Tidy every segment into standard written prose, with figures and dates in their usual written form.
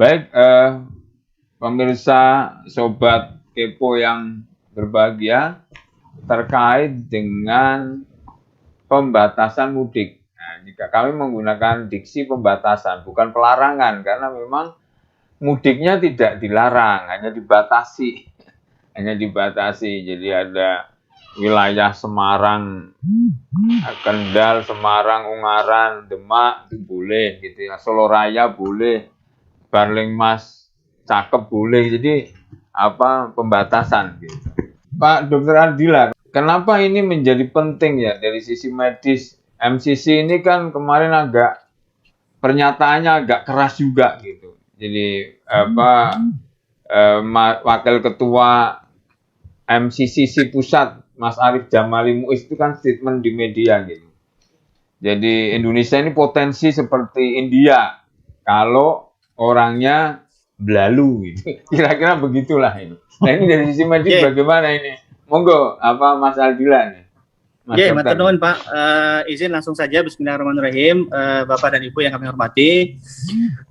Baik, pemirsa Sobat Kepo yang berbahagia, terkait dengan pembatasan mudik. Nah, jika kami menggunakan diksi pembatasan, bukan pelarangan, karena memang mudiknya tidak dilarang, hanya dibatasi. Hanya dibatasi, jadi ada wilayah Semarang, Kendal, Semarang, Ungaran, Demak, itu boleh gitu ya, Soloraya boleh, Barlingmas, Cakep boleh, jadi pembatasan gitu. Pak Dr. Ardila, kenapa ini menjadi penting ya dari sisi medis? MCC ini kan kemarin pernyataannya agak keras juga gitu. Jadi wakil ketua MCCC pusat Mas Arief Jamali Muiz itu kan statement di media gitu. Jadi Indonesia ini potensi seperti India kalau orangnya belalu gitu. Kira-kira begitulah ini. Nah ini dari sisi medis bagaimana ini? Monggo Mas Ardila nih. Ya, matur nuwun Pak. Izin langsung saja. Bismillahirrahmanirrahim. Bapak dan Ibu yang kami hormati,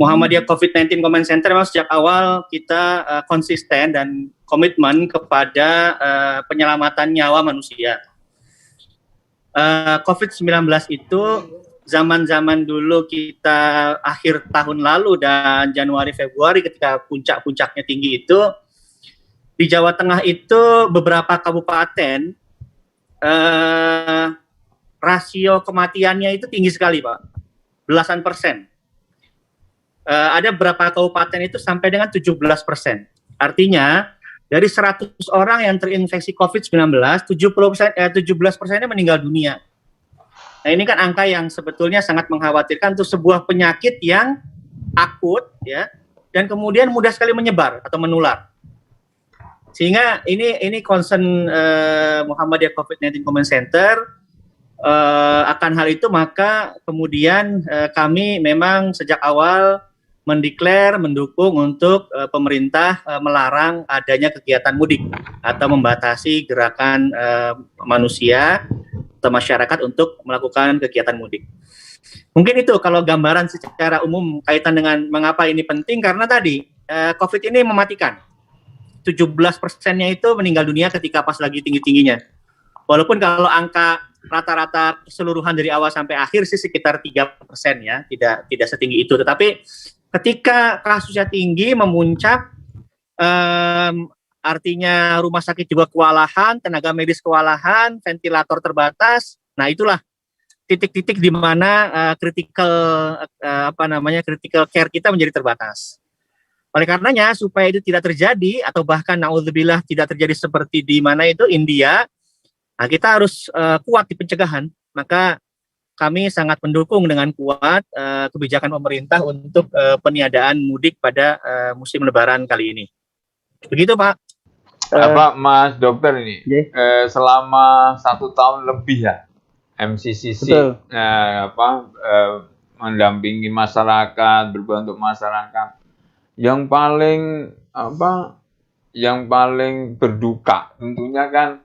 Muhammadiyah COVID-19 Command Center memang sejak awal kita konsisten dan komitmen kepada penyelamatan nyawa manusia. COVID-19 itu zaman-zaman dulu kita akhir tahun lalu dan Januari Februari ketika puncak-puncaknya tinggi itu di Jawa Tengah itu beberapa kabupaten rasio kematiannya itu tinggi sekali Pak, belasan persen. Ada beberapa kabupaten itu sampai dengan 17%. Artinya dari 100 orang yang terinfeksi COVID-19, 17%-nya meninggal dunia. Nah ini kan angka yang sebetulnya sangat mengkhawatirkan untuk sebuah penyakit yang akut ya, dan kemudian mudah sekali menyebar atau menular. Sehingga ini concern Muhammadiyah COVID-19 Command Center akan hal itu, maka kemudian kami memang sejak awal mendukung untuk pemerintah melarang adanya kegiatan mudik atau membatasi gerakan manusia atau masyarakat untuk melakukan kegiatan mudik. Mungkin itu kalau gambaran secara umum kaitan dengan mengapa ini penting, karena tadi COVID ini mematikan. 17%-nya itu meninggal dunia ketika pas lagi tinggi-tingginya. Walaupun kalau angka rata-rata keseluruhan dari awal sampai akhir sih sekitar 3% ya, tidak setinggi itu. Tetapi ketika kasusnya tinggi, memuncak, artinya rumah sakit juga kewalahan, tenaga medis kewalahan, ventilator terbatas. Nah itulah titik-titik di mana critical care kita menjadi terbatas. Oleh karenanya supaya itu tidak terjadi atau bahkan naudzubillah tidak terjadi seperti di mana itu India, nah kita harus kuat di pencegahan. Maka kami sangat mendukung dengan kuat kebijakan pemerintah untuk peniadaan mudik pada musim Lebaran kali ini. Begitu Pak. Mas Dokter ini selama 1 tahun lebih ya MCCC mendampingi masyarakat, berbantu masyarakat. Yang paling berduka tentunya kan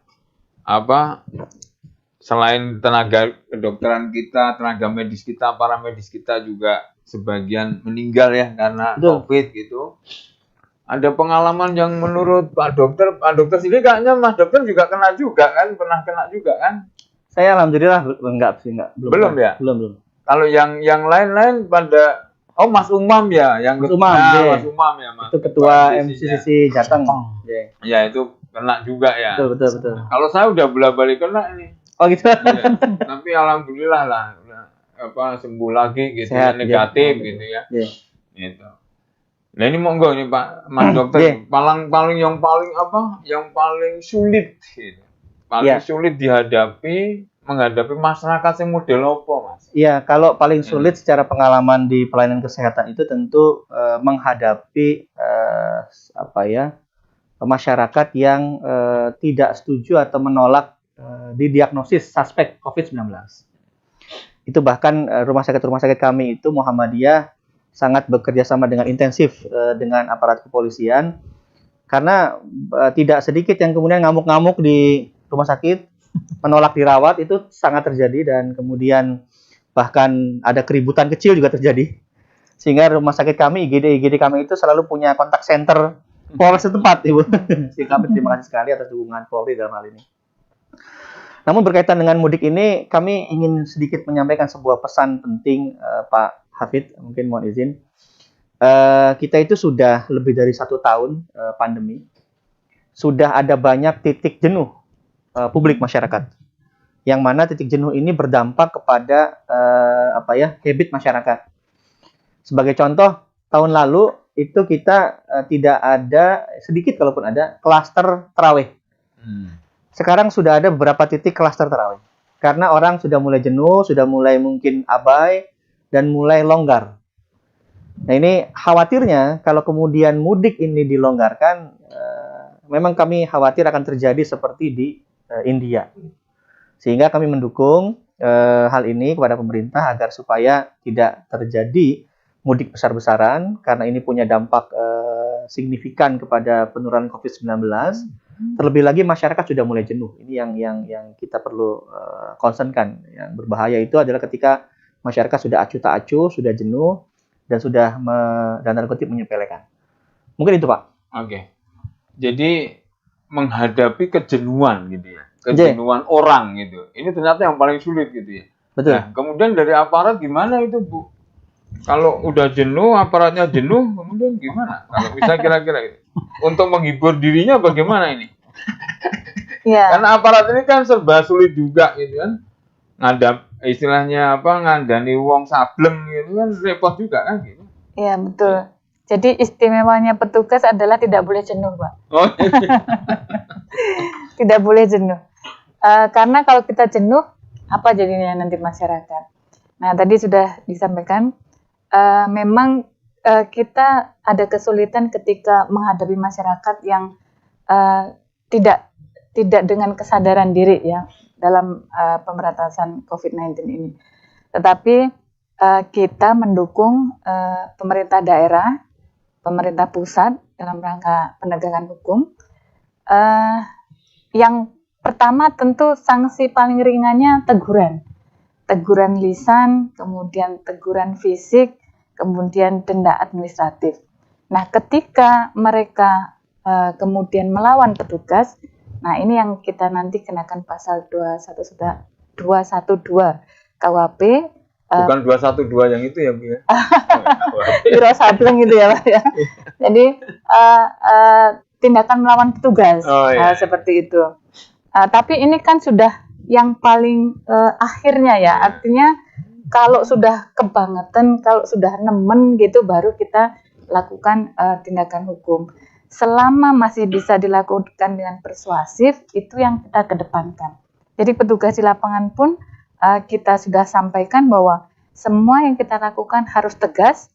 selain tenaga kedokteran kita, tenaga medis kita, para medis kita juga sebagian meninggal ya karena COVID gitu. Ada pengalaman yang menurut Pak Dokter sendiri kayaknya Mas Dokter juga kena juga kan, pernah kena juga kan? Saya alhamdulillah enggak, belum ya? Belum. Kalau yang lain-lain pada Mas Umam ya, Mas Umam ya, Mas. Itu ketua MCCC Jateng. Ya itu kena juga ya. Betul. Kalau saya udah bolak-balik kena ini. Oh gitu. Ya. Tapi alhamdulillah lah, sembuh lagi gitu, sehat, negatif gitu ya. Gitu. Nah ini monggo nih Pak Mas Dokter, yang paling sulit gitu. Sulit menghadapi masyarakat yang model apa, Mas? Iya, kalau paling sulit secara pengalaman di pelayanan kesehatan itu tentu menghadapi masyarakat yang tidak setuju atau menolak didiagnosis suspek COVID-19. Itu bahkan rumah sakit kami itu Muhammadiyah sangat bekerja sama dengan intensif dengan aparat kepolisian, karena tidak sedikit yang kemudian ngamuk-ngamuk di rumah sakit, menolak dirawat, itu sangat terjadi, dan kemudian bahkan ada keributan kecil juga terjadi. Sehingga rumah sakit kami, IGD kami itu selalu punya kontak center Polres setempat, Ibu. Jadi kami terima kasih sekali atas dukungan Polri dalam hal ini. Namun berkaitan dengan mudik ini, kami ingin sedikit menyampaikan sebuah pesan penting, Pak Hafid, mungkin mohon izin. Kita itu sudah lebih dari 1 tahun pandemi, sudah ada banyak titik jenuh publik masyarakat, yang mana titik jenuh ini berdampak kepada habit masyarakat. Sebagai contoh, tahun lalu itu kita tidak ada, sedikit kalaupun ada, klaster tarawih. Sekarang sudah ada beberapa titik klaster tarawih. Karena orang sudah mulai jenuh, sudah mulai mungkin abai, dan mulai longgar. Nah ini khawatirnya kalau kemudian mudik ini dilonggarkan, memang kami khawatir akan terjadi seperti di India. Sehingga kami mendukung hal ini kepada pemerintah agar supaya tidak terjadi mudik besar-besaran, karena ini punya dampak signifikan kepada penurunan COVID-19. Terlebih lagi masyarakat sudah mulai jenuh. Ini yang kita perlu concernkan. Yang berbahaya itu adalah ketika masyarakat sudah acuh tak acuh, sudah jenuh, dan sudah dan tanda kutip menyepelekan. Mungkin itu, Pak. Oke. Jadi menghadapi kejenuhan gitu ya. Kejenuhan orang gitu. Ini ternyata yang paling sulit gitu ya. Betul. Nah, kemudian dari aparat gimana itu, Bu? Kalau udah jenuh, aparatnya jenuh, kemudian gimana? Kalau bisa kira-kira gitu. Untuk menghibur dirinya bagaimana ini? Iya. Karena aparat ini kan serba sulit juga gitu kan. Ngadap istilahnya ngandani wong sableng gitu kan repot juga kan gitu. Iya, betul. Jadi istimewanya petugas adalah tidak boleh jenuh, Pak. Oh, Tidak boleh jenuh. Karena kalau kita jenuh, apa jadinya nanti masyarakat? Nah, tadi sudah disampaikan, memang kita ada kesulitan ketika menghadapi masyarakat yang tidak dengan kesadaran diri ya dalam pemberantasan COVID-19 ini. Tetapi kita mendukung pemerintah daerah, pemerintah pusat dalam rangka penegakan hukum. Yang pertama tentu sanksi paling ringannya teguran lisan, kemudian teguran fisik, kemudian denda administratif. Nah, ketika mereka kemudian melawan petugas, nah ini yang kita nanti kenakan pasal 212 KUHP. Bukan 212 yang itu ya, Bu ya. Biro sableng gitu ya, Pak ya. Jadi tindakan melawan petugas, seperti itu. Tapi ini kan sudah yang paling akhirnya ya, artinya kalau sudah kebangetan, kalau sudah nemen gitu, baru kita lakukan tindakan hukum. Selama masih bisa dilakukan dengan persuasif, itu yang kita kedepankan. Jadi petugas di lapangan pun kita sudah sampaikan bahwa semua yang kita lakukan harus tegas,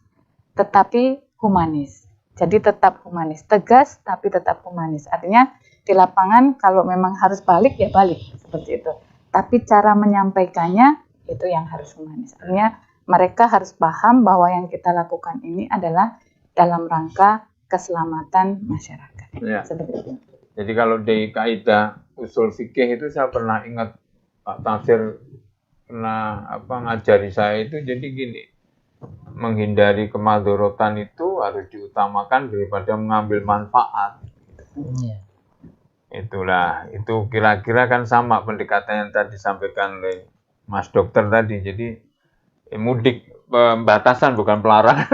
tetapi humanis. Jadi tetap humanis, tegas tapi tetap humanis. Artinya di lapangan kalau memang harus balik ya balik, seperti itu. Tapi cara menyampaikannya itu yang harus humanis. Artinya mereka harus paham bahwa yang kita lakukan ini adalah dalam rangka keselamatan masyarakat. Ya. Seperti itu. Jadi kalau di kaidah usul fikih itu saya pernah ingat Pak Tafsir pernah ngajari saya itu, jadi gini, menghindari kemadharatan itu harus diutamakan daripada mengambil manfaat. Itulah, itu kira-kira kan sama pendekatan yang tadi disampaikan oleh Mas Dokter tadi. Jadi mudik, pembatasan bukan pelarangan.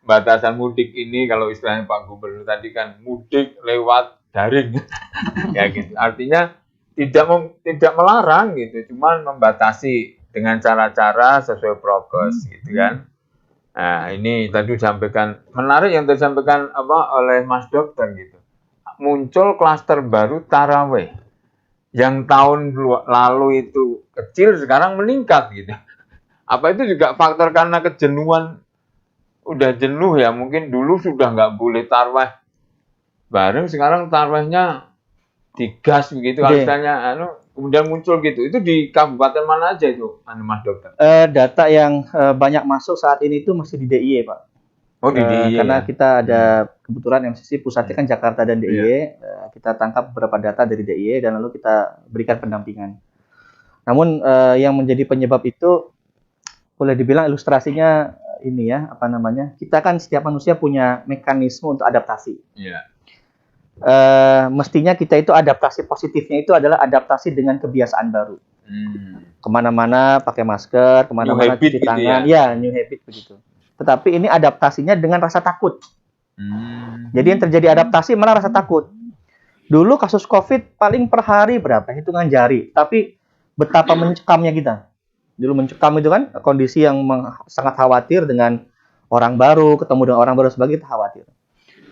Batasan mudik ini kalau istilahnya Pak Gubernur tadi kan mudik lewat daring. Ya gitu. Artinya tidak melarang gitu, cuman membatasi dengan cara-cara sesuai prokes gitu kan. Nah, ini tadi disampaikan, menarik yang disampaikan oleh Mas Dokter gitu. Muncul klaster baru tarawih. Yang tahun lalu itu kecil, sekarang meningkat gitu. Apa itu juga faktor karena kejenuhan, udah jenuh ya, mungkin dulu sudah nggak boleh tarawih bareng, sekarang tarawihnya digas begitu, misalnya kemudian muncul gitu. Itu di kabupaten mana aja itu, Mas Dokter? Data yang banyak masuk saat ini itu masih di DIY, Pak. Oh, di DIY. Karena kita ada kebetulan MCC pusatnya kan Jakarta dan DIY. Kita tangkap beberapa data dari DIY dan lalu kita berikan pendampingan. Namun yang menjadi penyebab itu boleh dibilang ilustrasinya ini ya, apa namanya? Kita kan setiap manusia punya mekanisme untuk adaptasi. Iya. Mestinya kita itu adaptasi positifnya itu adalah adaptasi dengan kebiasaan baru. Kemana-mana pakai masker, kemana-mana cuci tangan, ya new habit begitu. Tetapi ini adaptasinya dengan rasa takut. Jadi yang terjadi adaptasi malah rasa takut. Dulu kasus COVID paling per hari berapa? Hitungan jari. Tapi betapa mencekamnya kita. Dulu mencekam itu kan kondisi yang sangat khawatir dengan orang baru, ketemu dengan orang baru sebagai kita khawatir.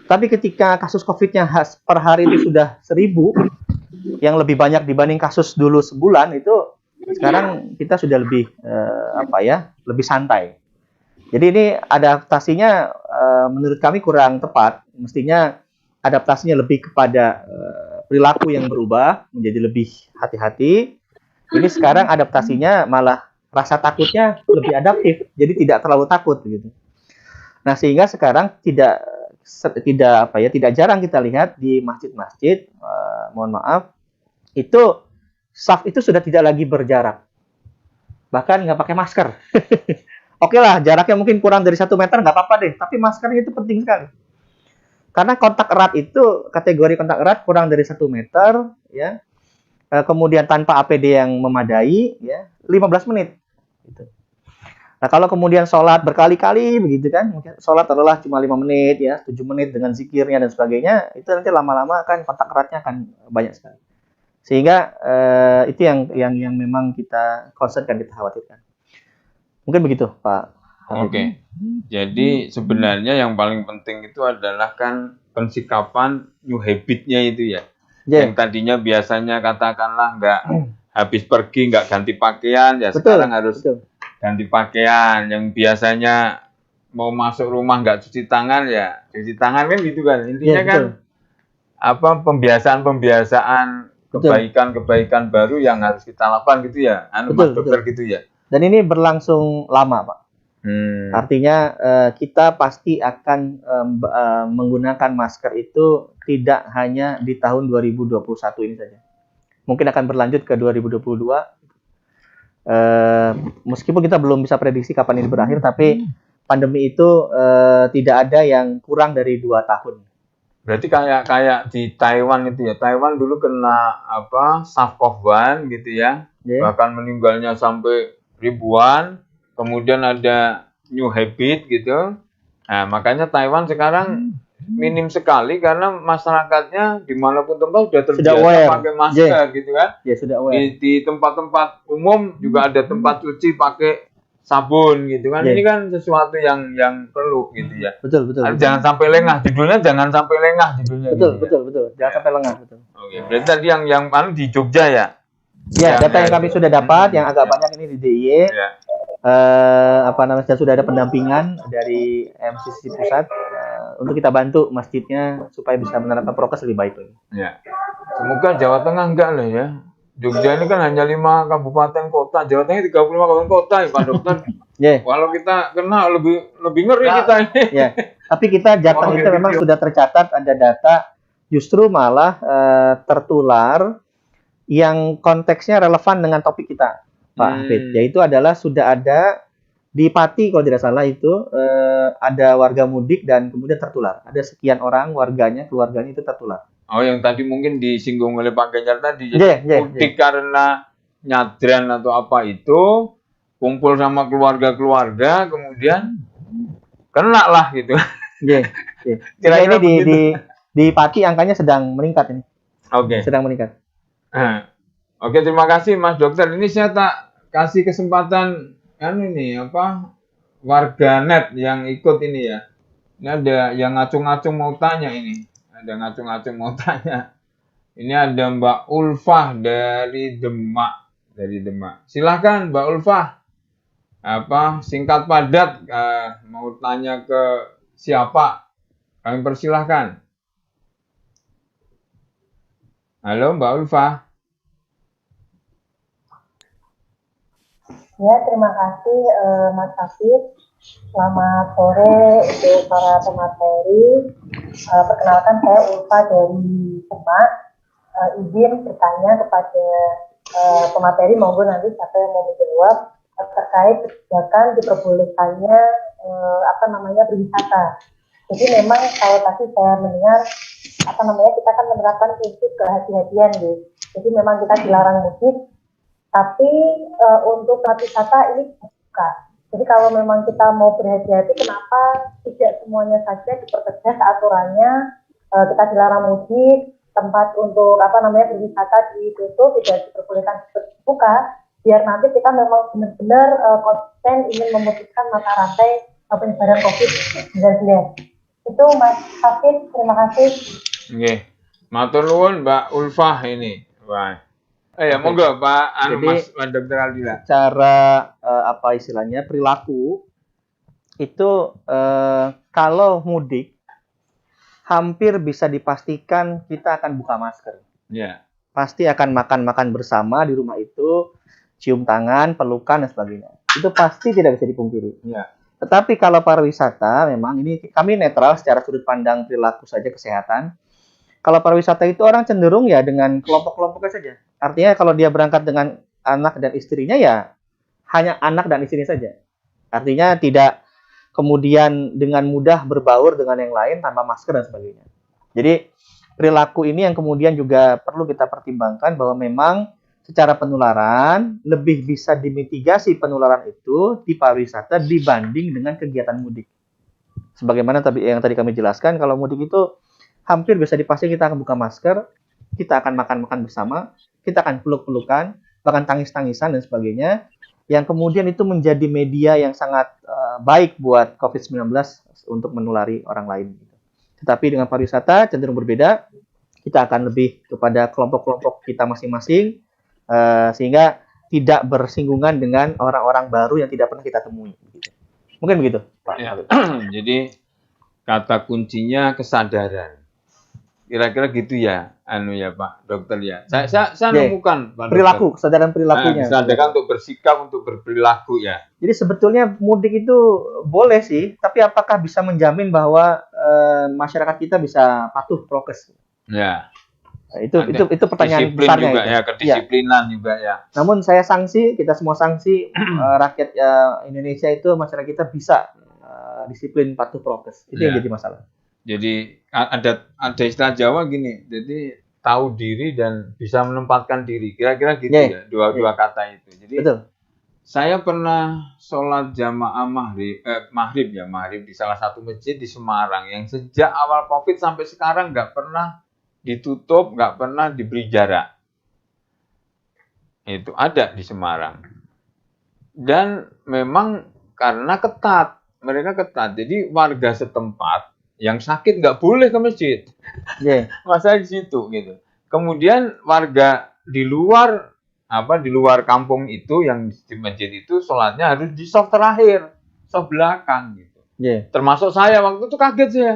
Tapi ketika kasus COVID-nya per hari itu sudah 1.000, yang lebih banyak dibanding kasus dulu sebulan, itu sekarang kita sudah lebih lebih santai. Jadi ini adaptasinya menurut kami kurang tepat. Mestinya adaptasinya lebih kepada perilaku yang berubah menjadi lebih hati-hati. Ini sekarang adaptasinya malah rasa takutnya lebih adaptif, jadi tidak terlalu takut gitu. Nah, sehingga sekarang tidak jarang kita lihat di masjid-masjid, mohon maaf, itu saf itu sudah tidak lagi berjarak, bahkan nggak pakai masker. Oke lah, jaraknya mungkin kurang dari 1 meter nggak apa-apa deh, tapi maskernya itu penting sekali. Karena kontak erat itu, kategori kontak erat kurang dari 1 meter, ya, kemudian tanpa APD yang memadai, ya, 15 menit. Gitu. Nah, kalau kemudian sholat berkali-kali begitu kan, mungkin sholat adalah cuma 5 menit ya, 7 menit dengan zikirnya dan sebagainya, itu nanti lama-lama kan kontak eratnya akan banyak sekali. Sehingga itu yang memang kita concernkan, kita khawatirkan. Mungkin begitu, Pak. Oke. Jadi sebenarnya yang paling penting itu adalah kan pensikapan new habit-nya itu ya. Yang tadinya biasanya katakanlah nggak habis pergi nggak ganti pakaian, ya sekarang harus ganti pakaian. Yang biasanya mau masuk rumah nggak cuci tangan, ya cuci tangan kan gitu kan. Intinya kan pembiasaan kebaikan baru yang harus kita lakukan gitu ya, Mas Dokter gitu ya. Dan ini berlangsung lama, Pak. Artinya kita pasti akan menggunakan masker itu tidak hanya di tahun 2021 ini saja. Mungkin akan berlanjut ke 2022. Meskipun kita belum bisa prediksi kapan ini berakhir, tapi pandemi itu tidak ada yang kurang dari 2 tahun. Berarti kayak di Taiwan itu ya. Taiwan dulu kena SARS-CoV-1 gitu ya. Bahkan meninggalnya sampai ribuan. Kemudian ada new habit gitu. Nah, makanya Taiwan sekarang minim sekali karena masyarakatnya dimanapun tempat sudah terbiasa pakai masker gitu kan. Sudah aware. Di tempat-tempat umum juga ada tempat cuci pakai sabun gitu kan. Ini kan sesuatu yang perlu gitu ya. Betul. Jangan sampai lengah, judulnya jangan sampai lengah judulnya. Betul. Jangan sampai lengah, betul. Oke, berarti tadi yang paling di Jogja ya. Ya, data yang kami sudah dapat yang agak banyak ini di DIY. Ya. Sudah ada pendampingan dari MCC pusat untuk kita bantu masjidnya supaya bisa menerapkan prokes lebih baik lagi. Ya. Semoga Jawa Tengah enggak lah ya. Jogja ini kan hanya 5 kabupaten kota, Jawa Tengah 35 kabupaten kota ya Pak Dokter. Walau kita kena lebih ngeri kita ini. Tapi kita Jateng itu memang sudah tercatat ada data justru malah tertular yang konteksnya relevan dengan topik kita, Pak Hafid. Yaitu adalah sudah ada di Pati kalau tidak salah itu ada warga mudik dan kemudian tertular. Ada sekian orang keluarganya itu tertular. Oh, yang tadi mungkin disinggung oleh Pak Genjar tadi. Mudik karena nyadran atau apa itu, kumpul sama keluarga-keluarga, kemudian kena lah gitu. Kira-kira ini di Pati angkanya sedang meningkat ini. Oke. Sedang meningkat. Oke, terima kasih Mas Dokter. Ini saya tak kasih kesempatan warganet yang ikut ini ya. Ini ada yang ngacung-ngacung mau tanya ini. Ini ada Mbak Ulfah dari Demak. Silahkan Mbak Ulfah. Singkat padat mau tanya ke siapa? Kami persilahkan. Halo Mbak Ulfah. Ya, terima kasih Mas Hafid. Selamat sore untuk para pemateri. Perkenalkan saya Ulfa dari Demak. Izin bertanya kepada pemateri, monggo nanti siapa yang mau menjawab. terkait kebijakan diperbolehkannya berwisata. Jadi memang kalau tadi saya mendengar kita kan menerapkan prinsip kehati-hatian gitu. Jadi memang kita dilarang mudik, tapi untuk tempat wisata ini buka. Jadi kalau memang kita mau berhati-hati, kenapa tidak semuanya saja dipertegas aturannya? Kita dilarang mudik, tempat untuk berwisata ditutup, tidak diperbolehkan buka, biar nanti kita memang benar-benar konsisten ingin memutuskan mata rantai penyebaran COVID-19. Itu Mas Hafid, terima kasih. Nggih. Matur nuwun Mbak Ulfah ini. Wah. Monggo Pak Mas Dr. Aldila. Cara istilahnya perilaku itu kalau mudik hampir bisa dipastikan kita akan buka masker. Ya. Pasti akan makan-makan bersama di rumah itu, cium tangan, pelukan dan sebagainya. Itu pasti tidak bisa dipungkiri. Ya. Tetapi kalau pariwisata memang ini kami netral secara sudut pandang perilaku saja kesehatan. Kalau pariwisata itu orang cenderung ya dengan kelompok-kelompoknya saja. Artinya kalau dia berangkat dengan anak dan istrinya ya hanya anak dan istrinya saja. Artinya tidak kemudian dengan mudah berbaur dengan yang lain tanpa masker dan sebagainya. Jadi perilaku ini yang kemudian juga perlu kita pertimbangkan bahwa memang secara penularan lebih bisa dimitigasi penularan itu di pariwisata dibanding dengan kegiatan mudik. Sebagaimana yang tadi kami jelaskan, kalau mudik itu hampir bisa dipastikan kita akan buka masker, kita akan makan-makan bersama, kita akan peluk-pelukan, bahkan tangis-tangisan dan sebagainya, yang kemudian itu menjadi media yang sangat baik buat COVID-19 untuk menulari orang lain. Tetapi dengan pariwisata cenderung berbeda, kita akan lebih kepada kelompok-kelompok kita masing-masing, sehingga tidak bersinggungan dengan orang-orang baru yang tidak pernah kita temui. Mungkin begitu, Pak. Ya. Jadi kata kuncinya kesadaran. Kira-kira gitu ya, Pak Dokter ya. Saya nemukan perilaku, kesadaran perilakunya. Kesadaran untuk bersikap, untuk berperilaku ya. Jadi sebetulnya mudik itu boleh sih, tapi apakah bisa menjamin bahwa masyarakat kita bisa patuh prokes? Ya. Nah, itu pertanyaan besarnya juga itu. Ya, kedisiplinan juga ya. Namun kita semua sanksi rakyat Indonesia itu masyarakat kita bisa disiplin patuh prokes. Itu yang jadi masalah. Jadi ada istilah Jawa gini, jadi tahu diri dan bisa menempatkan diri. Kira-kira gitu ya, dua kata itu. Jadi betul. Saya pernah sholat jamaah maghrib di salah satu masjid di Semarang yang sejak awal COVID sampai sekarang nggak pernah ditutup, nggak pernah diberi jarak. Itu ada di Semarang. Dan memang karena mereka ketat. Jadi warga setempat yang sakit nggak boleh ke masjid. Masalah di situ gitu. Kemudian warga di luar kampung itu yang di masjid itu sholatnya harus di saf terakhir, saf belakang gitu. Termasuk saya waktu itu kaget saya.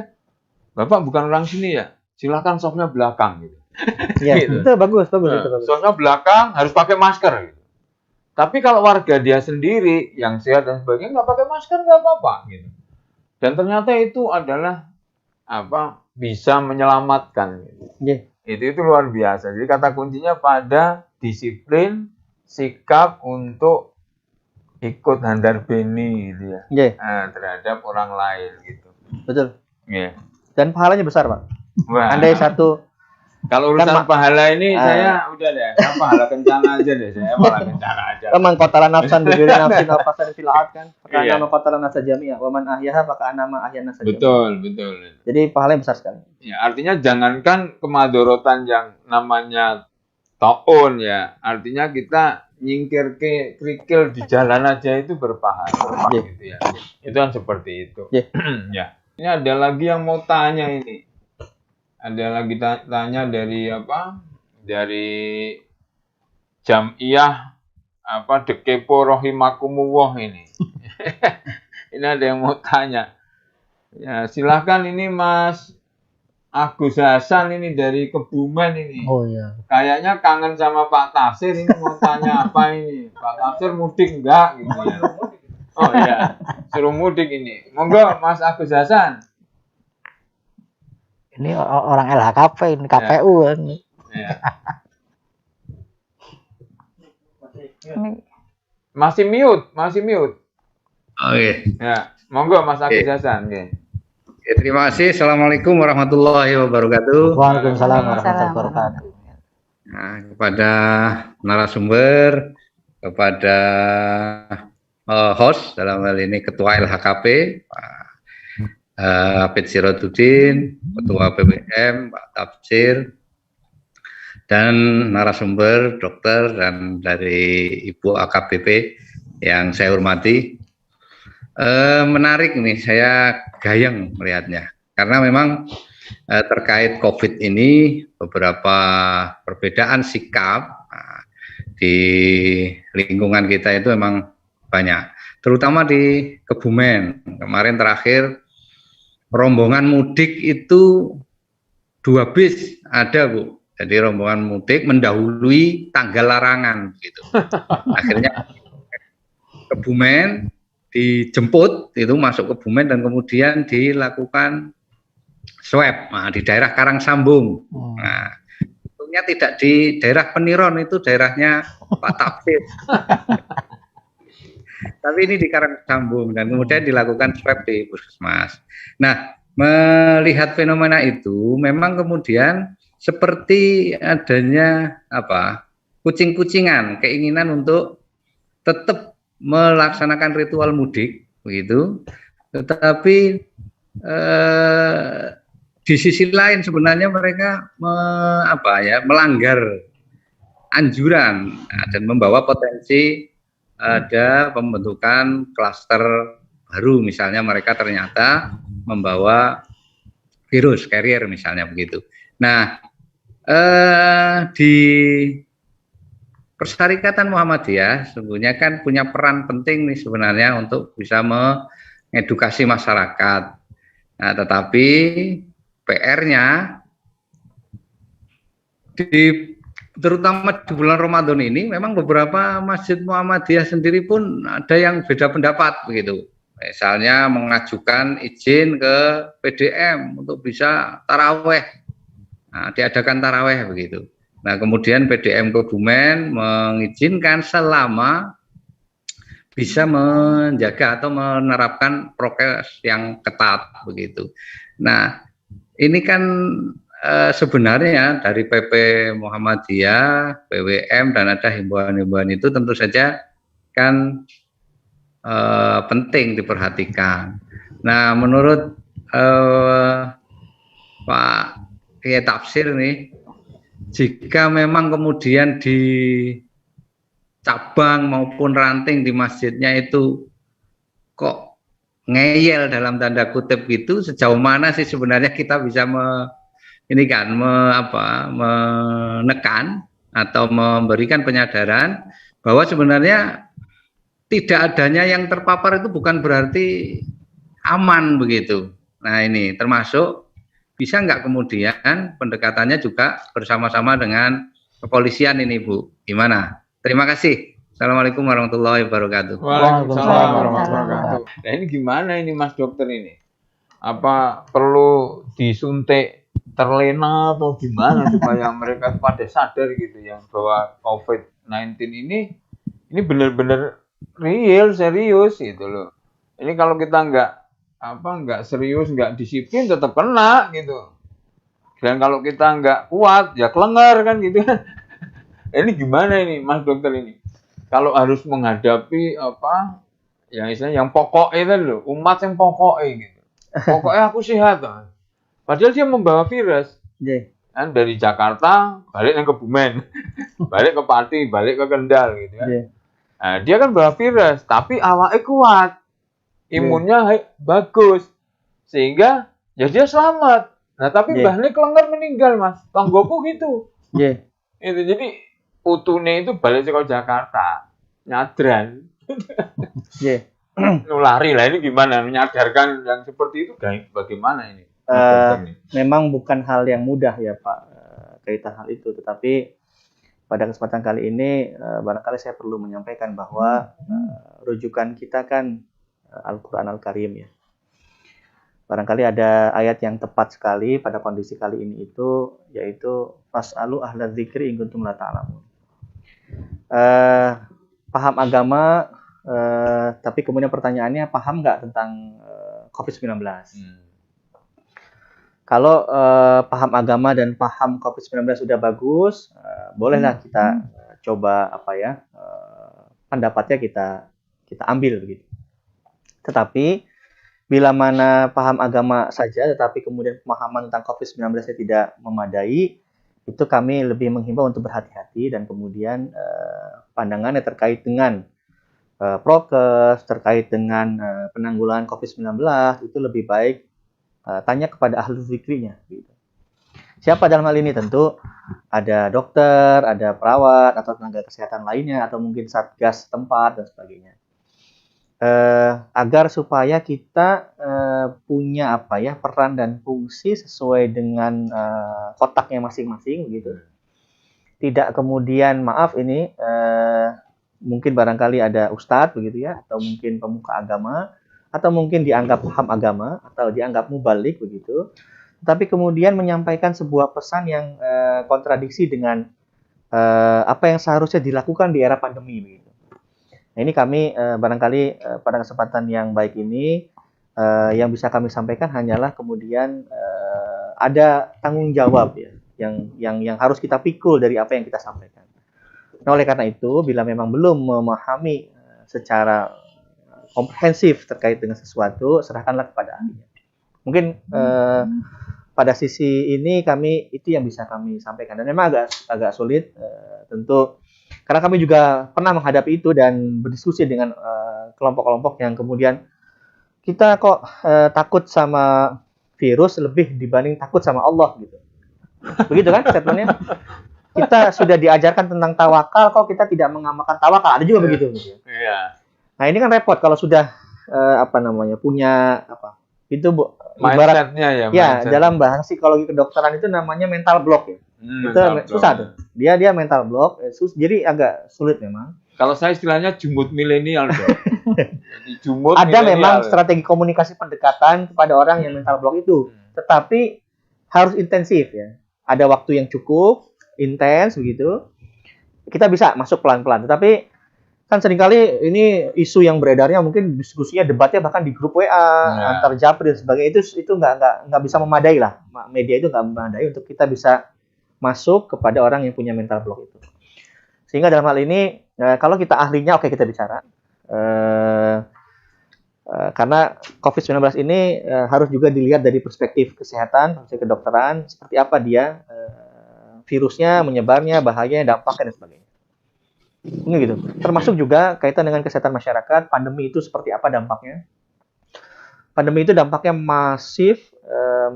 Bapak bukan orang sini ya? Silakan safnya belakang gitu. Gitu. Itu bagus. Safnya belakang harus pakai masker gitu. Tapi kalau warga dia sendiri yang sehat dan sebagainya nggak pakai masker nggak apa-apa gitu. Dan ternyata itu adalah bisa menyelamatkan gitu. Itu luar biasa. Jadi kata kuncinya pada disiplin, sikap untuk ikut handar beni gitu ya. Terhadap orang lain gitu. Betul. Dan pahalanya besar, Pak. Andai satu kalau urusan pahala ini saya udah deh, pahala kencana aja deh, saya pahala kencana aja. Memang kotaran nafsan berdiri nafsin nafasan filaat kan. Karena nama kotaran nafsa jamiah, waman ahyaha maka anama ahya nafsa jamiah. Betul. Jadi pahalanya besar sekali. Ya, artinya jangankan kemadorotan yang namanya taun ya, artinya kita nyingkir ke kerikil di jalan aja itu berpahala gitu ya. Itu kan seperti itu. Ya. Ini ada lagi yang mau tanya ini. Ada lagi tanya dari Dari Jam'iyah Dekepo Rohimakumullah ini. Ini ada yang mau tanya. Ya, silahkan ini Mas Agus Hasan ini dari Kebumen ini. Oh iya. Kayaknya kangen sama Pak Tafsir ini mau tanya apa ini. Pak Tafsir mudik enggak gitu ya. Oh iya, suruh mudik ini. Monggo Mas Agus Hasan. Ini orang LHKP, ini KPU kan. Masih mute, masih mute. Oke. Ya, monggo Mas Akis Oke. Hasan. Oke. Ya, terima kasih. Assalamualaikum warahmatullahi wabarakatuh. Waalaikumsalam warahmatullahi wabarakatuh. Nah, kepada narasumber, kepada host dalam hal ini Ketua LHKP, Pak Hafidz Sirotudin, Ketua BWM, Pak Tafsir, dan narasumber dokter dan dari Ibu AKBP yang saya hormati. Menarik nih, saya gayeng melihatnya karena memang terkait COVID ini beberapa perbedaan sikap di lingkungan kita itu memang banyak, terutama di Kebumen. Kemarin terakhir rombongan mudik itu 2 bis ada, Bu. Jadi rombongan mudik mendahului tanggal larangan gitu. Akhirnya Kebumen dijemput, itu masuk Kebumen dan kemudian dilakukan swab di daerah Karangsambung. Nah, tentunya tidak di daerah Peniron, itu daerahnya Pak Tafsir. Tapi ini di Karangsambung dan kemudian dilakukan swab di puskesmas. Nah, melihat fenomena itu memang kemudian seperti adanya kucing-kucingan, keinginan untuk tetap melaksanakan ritual mudik begitu, tetapi di sisi lain sebenarnya mereka melanggar anjuran dan membawa potensi ada pembentukan klaster baru, misalnya mereka ternyata membawa virus carrier misalnya begitu. Nah, di Persyarikatan Muhammadiyah sebenarnya kan punya peran penting nih sebenarnya untuk bisa mengedukasi masyarakat. Nah, tetapi PR-nya terutama di bulan Ramadan ini memang beberapa masjid Muhammadiyah sendiri pun ada yang beda pendapat begitu. Misalnya mengajukan izin ke PDM untuk bisa taraweh, diadakan taraweh begitu. Nah, kemudian PDM Kebumen mengizinkan selama bisa menjaga atau menerapkan prokes yang ketat begitu. Nah, ini kan sebenarnya dari PP Muhammadiyah, PWM dan ada himbauan-himbauan itu tentu saja kan penting diperhatikan. Nah, menurut Pak Kiai Tafsir nih, jika memang kemudian di cabang maupun ranting di masjidnya itu kok ngeyel dalam tanda kutip gitu, sejauh mana sih sebenarnya kita bisa menekan atau memberikan penyadaran bahwa sebenarnya tidak adanya yang terpapar itu bukan berarti aman begitu. Nah, ini termasuk bisa nggak kemudian pendekatannya juga bersama-sama dengan kepolisian ini, Bu? Gimana? Terima kasih. Assalamualaikum warahmatullahi wabarakatuh. Waalaikumsalam warahmatullahi wabarakatuh. Nah, ini gimana ini Mas Dokter ini? Apa perlu disuntik terlena atau gimana supaya mereka pada sadar gitu ya bahwa COVID-19 ini benar-benar real, serius gitu loh. Ini kalau kita nggak serius, nggak disiplin tetap kena gitu. Dan kalau kita nggak kuat ya kelengar kan gitu. Ini gimana ini Mas Dokter ini? Kalau harus menghadapi yang pokok itu loh, umat yang pokok gitu. Pokoknya aku sehat. Padahal dia membawa virus. Kan dari Jakarta balik ke Kebumen, balik ke Pati, balik ke Kendal gitu kan. Nah, dia kan bawa virus, tapi awalnya kuat, imunnya bagus, sehingga ya dia selamat. Nah, tapi Mbahnya kelengar meninggal, Mas. Tonggoku gitu. Itu jadi utune itu balik ke Jakarta, nyadran. Nulari lah, ini gimana menyadarkan yang seperti itu bagaimana ini? Memang bukan hal yang mudah ya Pak, kaitan hal itu, tetapi pada kesempatan kali ini barangkali saya perlu menyampaikan bahwa rujukan kita kan Al-Quran Al-Karim ya. Barangkali ada ayat yang tepat sekali pada kondisi kali ini itu, yaitu fas'alu ahla dzikri in kuntum la ta'lamun. paham agama, tapi kemudian pertanyaannya paham nggak tentang COVID-19? Kalau paham agama dan paham COVID-19 sudah bagus, bolehlah kita coba pendapatnya kita ambil begitu. Tetapi bila mana paham agama saja, tetapi kemudian pemahaman tentang COVID-19 tidak memadai, itu kami lebih menghimbau untuk berhati-hati dan kemudian pandangannya terkait dengan prokes, terkait dengan penanggulangan COVID-19 itu lebih baik tanya kepada ahli fikrinya. Gitu. Siapa dalam hal ini? Tentu ada dokter, ada perawat atau tenaga kesehatan lainnya atau mungkin satgas tempat dan sebagainya. Agar supaya kita punya peran dan fungsi sesuai dengan kotaknya masing-masing begitu. Tidak kemudian mungkin barangkali ada ustadz begitu ya, atau mungkin pemuka agama, atau mungkin dianggap paham agama atau dianggap mubalik begitu. Tapi kemudian menyampaikan sebuah pesan yang kontradiksi dengan apa yang seharusnya dilakukan di era pandemi begitu. Nah, ini kami barangkali pada kesempatan yang baik ini yang bisa kami sampaikan hanyalah kemudian ada tanggung jawab ya yang harus kita pikul dari apa yang kita sampaikan. Nah, oleh karena itu bila memang belum memahami secara komprehensif terkait dengan sesuatu, serahkanlah kepada ahlinya. Mungkin pada sisi ini itu yang bisa kami sampaikan dan memang agak sulit tentu. Karena kami juga pernah menghadapi itu dan berdiskusi dengan kelompok-kelompok yang kemudian kita kok takut sama virus lebih dibanding takut sama Allah gitu. Begitu kan statementnya? Kita sudah diajarkan tentang tawakal, kok kita tidak mengamalkan tawakal. Ada juga begitu. Gitu. Iya. Nah ini kan repot kalau sudah punya itu mindsetnya ya dalam bahasa psikologi kedokteran itu namanya mental block ya. Itu susah tuh. Dia mental block, jadi agak sulit memang. Kalau saya istilahnya jumut milenial dong. Jumut ada milenial. Memang strategi komunikasi pendekatan kepada orang yang mental block itu, tetapi harus intensif ya. Ada waktu yang cukup, intens begitu. Kita bisa masuk pelan-pelan, tetapi kan seringkali ini isu yang beredarnya mungkin diskusinya debatnya bahkan di grup WA antar japri dan sebagainya itu nggak bisa memadai lah, media itu nggak memadai untuk kita bisa masuk kepada orang yang punya mental block itu. Sehingga dalam hal ini kalau kita ahlinya oke kita bicara karena COVID-19 ini harus juga dilihat dari perspektif kesehatan, perspektif kedokteran, seperti apa dia virusnya, menyebarnya, bahayanya, dampaknya dan sebagainya. Ini gitu. Termasuk juga kaitan dengan kesehatan masyarakat, pandemi itu seperti apa dampaknya. Pandemi itu dampaknya masif,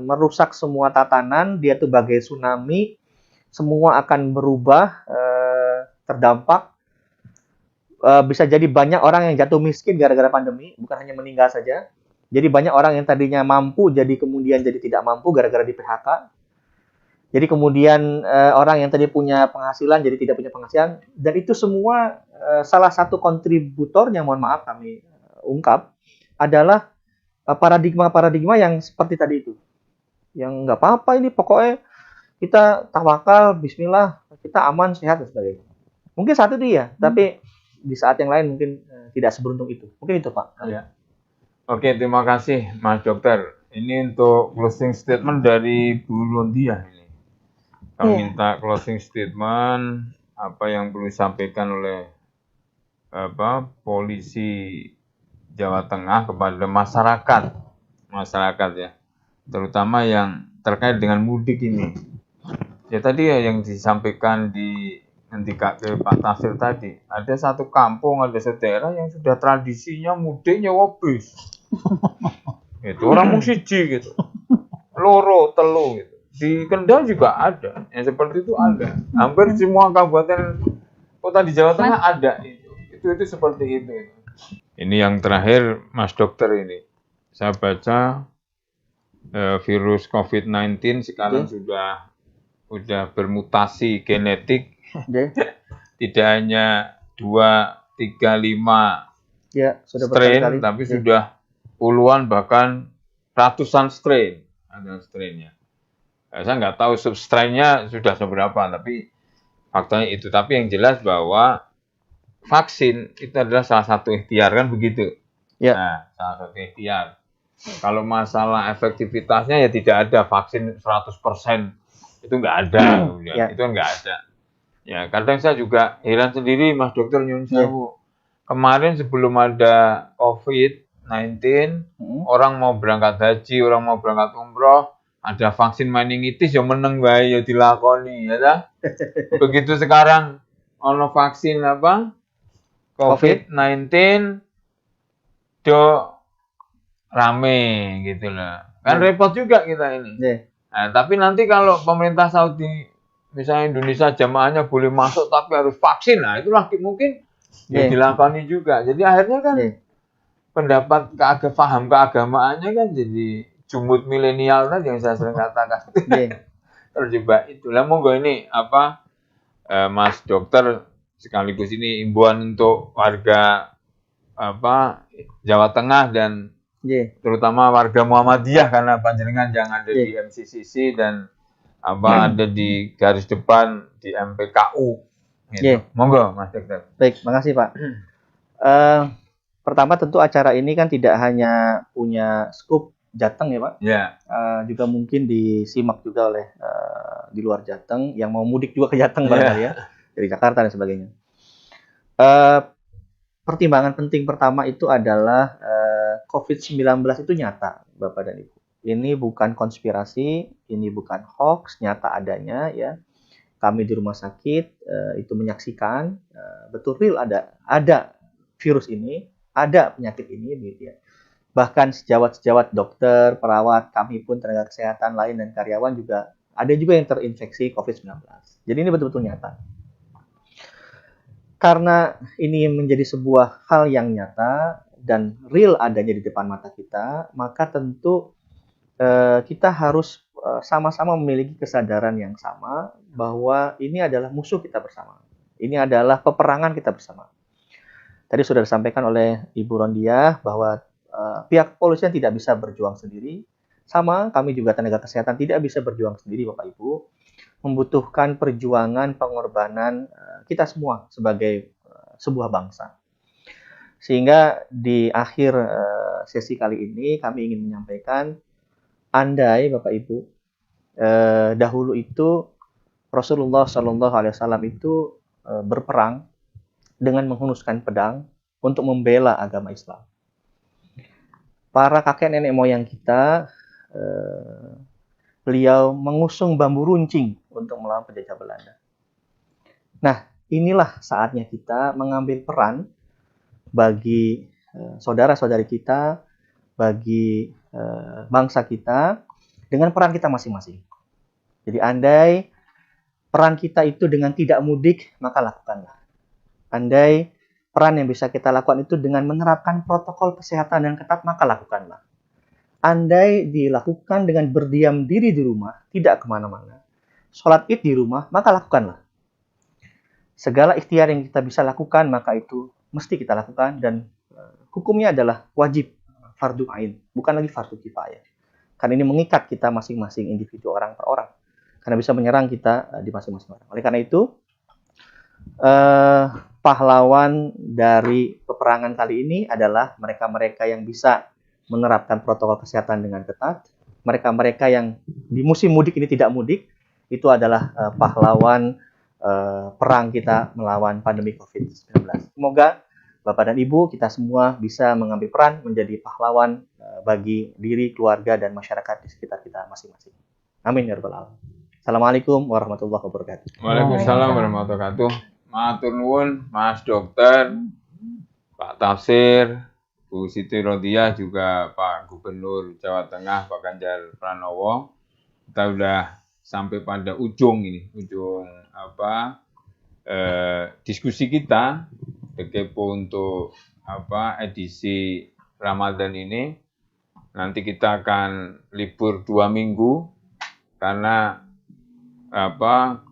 merusak semua tatanan, dia tuh bagai tsunami, semua akan berubah, terdampak. Bisa jadi banyak orang yang jatuh miskin gara-gara pandemi, bukan hanya meninggal saja. Jadi banyak orang yang tadinya mampu, jadi kemudian jadi tidak mampu gara-gara di PHK. Jadi kemudian orang yang tadi punya penghasilan jadi tidak punya penghasilan, dan itu semua salah satu kontributornya, mohon maaf kami ungkap, adalah paradigma-paradigma yang seperti tadi itu. Yang nggak apa-apa ini pokoknya kita tawakal, bismillah, kita aman, sehat dan sebagainya. Mungkin saat itu ya, tapi di saat yang lain mungkin tidak seberuntung itu. Mungkin itu Pak. Ya. Oke, terima kasih Mas Dokter. Ini untuk closing statement dari Bu Londia. Kami minta closing statement apa yang perlu disampaikan oleh polisi Jawa Tengah kepada masyarakat ya, terutama yang terkait dengan mudik ini. Ya tadi ya yang disampaikan di ketika ke Pak Tafsir tadi, ada satu kampung, ada daerah yang sudah tradisinya mudiknya wobis. Itu orang musiji gitu, loro telu gitu. Di Kendal juga ada, yang seperti itu ada. Hampir semua kabupaten kota di Jawa Tengah ada itu seperti itu. Ini yang terakhir Mas Dokter ini, saya baca virus COVID-19 sekarang sudah bermutasi genetik, tidak hanya 2, 3, 5 strain, tapi sudah puluhan bahkan ratusan strain ada strainnya. Saya nggak tahu substrainnya sudah seberapa, tapi faktanya itu. Tapi yang jelas bahwa vaksin itu adalah salah satu ikhtiar kan begitu. Ya. Nah, salah satu ikhtiar. Kalau masalah efektivitasnya ya tidak ada vaksin 100%. Itu nggak ada. Ya. Itu nggak ada. Ya, kadang saya juga heran sendiri Mas Dokter Nyun Sewu. Kemarin sebelum ada COVID-19, orang mau berangkat haji, orang mau berangkat umroh, ada vaksin meningitis yang meneng bae ya dilakoni ya ta. Begitu sekarang ono vaksin apa? COVID-19 do rame gitu loh. Kan repot juga kita ini. Nah, tapi nanti kalau pemerintah Saudi misalnya Indonesia jamaahnya boleh masuk tapi harus vaksin, nah itu mungkin ya dilakoni juga. Jadi akhirnya kan pendapat paham keagamaannya kan jadi jumud milenial tadi yang saya sering katakan. Terjebak itulah. Monggo ini apa Mas Dokter sekaligus ini imbauan untuk warga apa Jawa Tengah dan terutama warga Muhammadiyah karena panjenengan yang ada di MCCC dan apa ada di garis depan di MPKU. Gitu. Monggo Mas Dokter. Baik, makasih Pak. Pertama tentu acara ini kan tidak hanya punya skup Jateng ya Pak. Juga mungkin disimak juga oleh di luar Jateng yang mau mudik juga ke Jateng barangkali ya dari Jakarta dan sebagainya. Pertimbangan penting pertama itu adalah COVID-19 itu nyata, Bapak dan Ibu. Ini bukan konspirasi, ini bukan hoax, nyata adanya ya. Kami di rumah sakit itu menyaksikan betul real ada virus ini, ada penyakit ini gitu ya. Bahkan sejawat-sejawat dokter, perawat, kami pun tenaga kesehatan lain dan karyawan juga ada juga yang terinfeksi COVID-19. Jadi ini betul-betul nyata. Karena ini menjadi sebuah hal yang nyata dan real adanya di depan mata kita, maka tentu kita harus sama-sama memiliki kesadaran yang sama bahwa ini adalah musuh kita bersama. Ini adalah peperangan kita bersama. Tadi sudah disampaikan oleh Ibu Rondiah bahwa pihak kepolisian tidak bisa berjuang sendiri. Sama, kami juga tenaga kesehatan tidak bisa berjuang sendiri, Bapak Ibu. Membutuhkan perjuangan, pengorbanan kita semua sebagai sebuah bangsa. Sehingga di akhir sesi kali ini kami ingin menyampaikan, andai Bapak Ibu, dahulu itu Rasulullah SAW itu berperang dengan menghunuskan pedang untuk membela agama Islam. Para kakek nenek moyang kita, beliau mengusung bambu runcing untuk melawan penjajah Belanda. Nah, inilah saatnya kita mengambil peran bagi saudara-saudari kita, bagi bangsa kita, dengan peran kita masing-masing. Jadi andai peran kita itu dengan tidak mudik, maka lakukanlah. Andai peran yang bisa kita lakukan itu dengan menerapkan protokol kesehatan yang ketat, maka lakukanlah. Andai dilakukan dengan berdiam diri di rumah, tidak kemana-mana, sholat id di rumah, maka lakukanlah. Segala ikhtiar yang kita bisa lakukan, maka itu mesti kita lakukan, dan hukumnya adalah wajib, fardu ain, bukan lagi fardu kifayah. Karena ini mengikat kita masing-masing individu orang per orang, karena bisa menyerang kita di masing-masing orang. Oleh karena itu, pahlawan dari peperangan kali ini adalah mereka-mereka yang bisa menerapkan protokol kesehatan dengan ketat. Mereka-mereka yang di musim mudik ini tidak mudik, itu adalah pahlawan perang kita melawan pandemi COVID-19. Semoga Bapak dan Ibu, kita semua bisa mengambil peran menjadi pahlawan bagi diri, keluarga, dan masyarakat di sekitar kita masing-masing. Amin ya rabbal alamin. Assalamualaikum warahmatullahi wabarakatuh. Waalaikumsalam warahmatullahi wabarakatuh. Matur nuwun Mas Dokter, Pak Tafsir, Bu Siti Rondiah, juga Pak Gubernur Jawa Tengah Pak Ganjar Pranowo. Kita sudah sampai pada ujung diskusi kita Kepo untuk edisi Ramadan ini. Nanti kita akan libur 2 minggu karena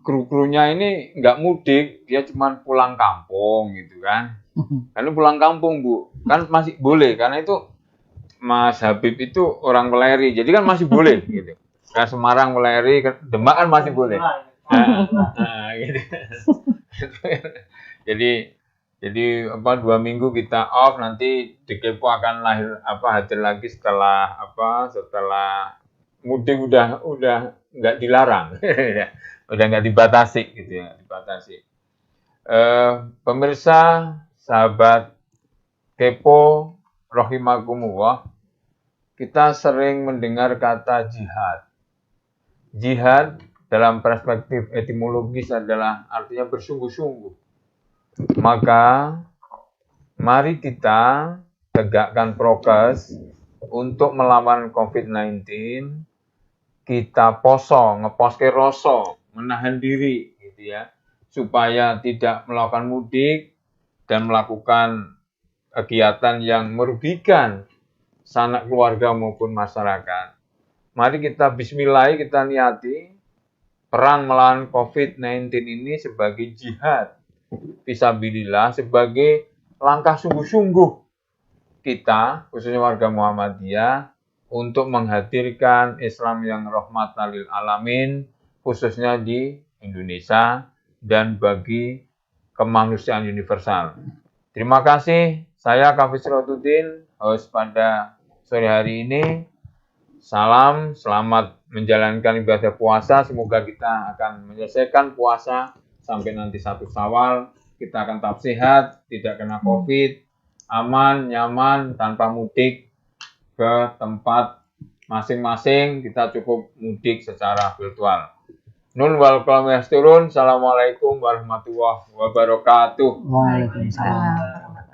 kru-krunya ini nggak mudik, dia cuma pulang kampung gitu kan. Karena pulang kampung Bu, kan masih boleh karena itu Mas Habib itu orang Weleri, jadi kan masih boleh gitu. Ke Semarang, Weleri, ke Demak kan masih boleh. Gitu. Jadi 2 minggu kita off, nanti di Kepo akan hadir lagi setelah mudik udah nggak dilarang, udah nggak dibatasi gitu ya, dibatasi. Pemirsa, sahabat Kepo, rahimakumullah, kita sering mendengar kata jihad. Jihad dalam perspektif etimologis adalah artinya bersungguh-sungguh. Maka mari kita tegakkan prokes untuk melawan COVID-19. Kita ngeposke rasa, menahan diri gitu ya, supaya tidak melakukan mudik dan melakukan kegiatan yang merugikan sanak keluarga maupun masyarakat. Mari kita bismillah, kita niati perang melawan COVID-19 ini sebagai jihad fisabilillah, sebagai langkah sungguh-sungguh kita, khususnya warga Muhammadiyah, untuk menghadirkan Islam yang rahmatan lil alamin, khususnya di Indonesia dan bagi kemanusiaan universal. Terima kasih, saya Kafiz Rotuddin, host pada sore hari ini. Salam, selamat menjalankan ibadah puasa, semoga kita akan menyelesaikan puasa sampai nanti 1 Syawal, kita akan tetap sehat, tidak kena COVID, aman, nyaman, tanpa mudik ke tempat masing-masing, kita cukup mudik secara virtual. Nun wal qalam yasturun, assalamualaikum warahmatullahi wabarakatuh. Waalaikumsalam.